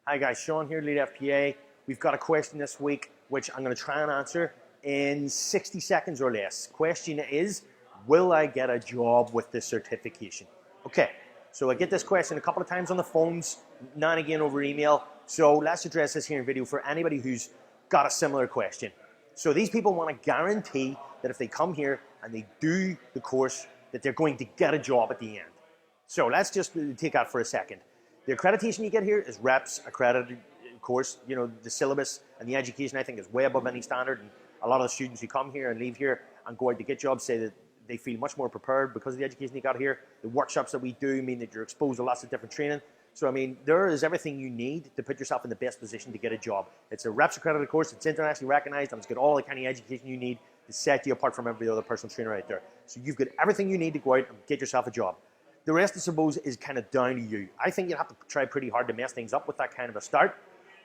Hi guys, Sean here, Lead FPA. We've got a question this week which I'm going to try and answer in 60 seconds or less. Question is, will I get a job with this certification? Okay, so I get this question a couple of times on the phones, now and again over email. So let's address this here in video for anybody who's got a similar question. So these people want to guarantee that if they come here and they do the course, that they're going to get a job at the end. So let's just take that for a second. The accreditation you get here is REPS accredited course. You know, the syllabus and the education, I think, is way above any standard. And a lot of the students who come here and leave here and go out to get jobs say that they feel much more prepared because of the education they got here. The workshops that we do mean that you're exposed to lots of different training. So, I mean, there is everything you need to put yourself in the best position to get a job. It's a REPS accredited course. It's internationally recognized, and it's got all the kind of education you need to set you apart from every other personal trainer out there. So you've got everything you need to go out and get yourself a job. The rest, I suppose, is kind of down to you. I think you have to try pretty hard to mess things up with that kind of a start.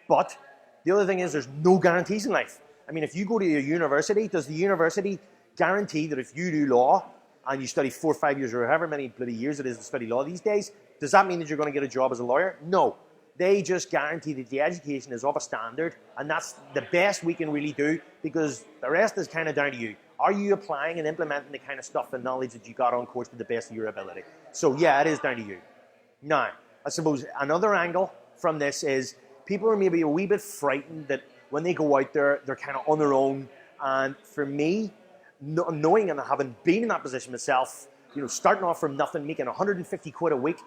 But the other thing is there's no guarantees in life. I mean, if you go to a university, does the university guarantee that if you do law and you study 4 or 5 years or however many bloody years it is to study law these days, does that mean that you're going to get a job as a lawyer? No. They just guarantee that the education is of a standard, and that's the best we can really do, because the rest is kind of down to you. Are you applying and implementing the kind of stuff and knowledge that you got on course to the best of your ability? So yeah, it is down to you. Now, I suppose another angle from this is people are maybe a wee bit frightened that when they go out there, they're kind of on their own. And for me, knowing and having been in that position myself, you know, starting off from nothing, making 150 quid a week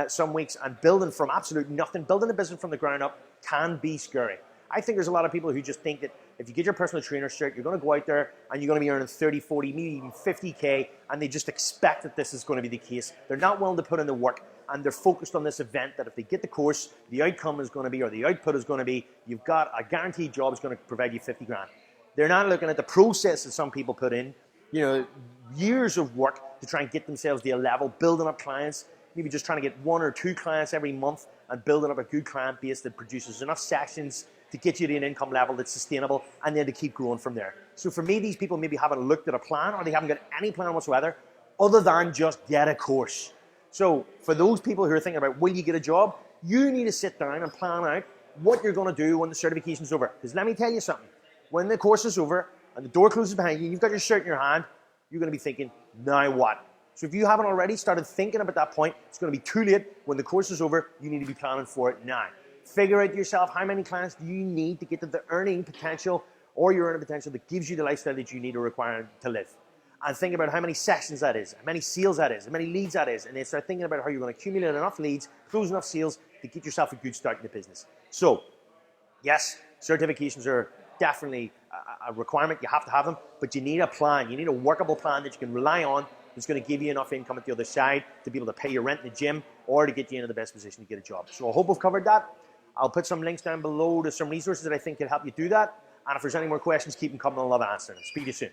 some weeks, and building from absolute nothing, building a business from the ground up can be scary. I think there's a lot of people who just think that if you get your personal trainer cert, you're going to go out there and you're going to be earning 30, 40, maybe even 50K, and they just expect that this is going to be the case. They're not willing to put in the work, and they're focused on this event that if they get the course, the outcome is going to be, or the output is going to be, you've got a guaranteed job is going to provide you 50 grand. They're not looking at the process that some people put in, you know, years of work to try and get themselves to a level, building up clients, maybe just trying to get 1 or 2 clients every month and building up a good client base that produces enough sessions to get you to an income level that's sustainable, and then to keep growing from there. So for me, these people maybe haven't looked at a plan, or they haven't got any plan whatsoever other than just get a course. So for those people who are thinking about, will you get a job? You need to sit down and plan out what you're going to do when the certification's over. Because let me tell you something. When the course is over and the door closes behind you, you've got your cert in your hand, you're going to be thinking, now what? So if you haven't already started thinking about that point, it's going to be too late. When the course is over, you need to be planning for it now. Figure out yourself, how many clients do you need to get to the earning potential or your earning potential that gives you the lifestyle that you need or require to live. And think about how many sessions that is, how many sales that is, how many leads that is, and then start thinking about how you're going to accumulate enough leads, close enough sales to get yourself a good start in the business. So, yes, certifications are definitely a requirement. You have to have them, but you need a plan. You need a workable plan that you can rely on that's going to give you enough income at the other side to be able to pay your rent in the gym or to get you into the best position to get a job. So I hope we've covered that. I'll put some links down below to some resources that I think can help you do that. And if there's any more questions, keep them coming. I'll love answering them. Speak to you soon.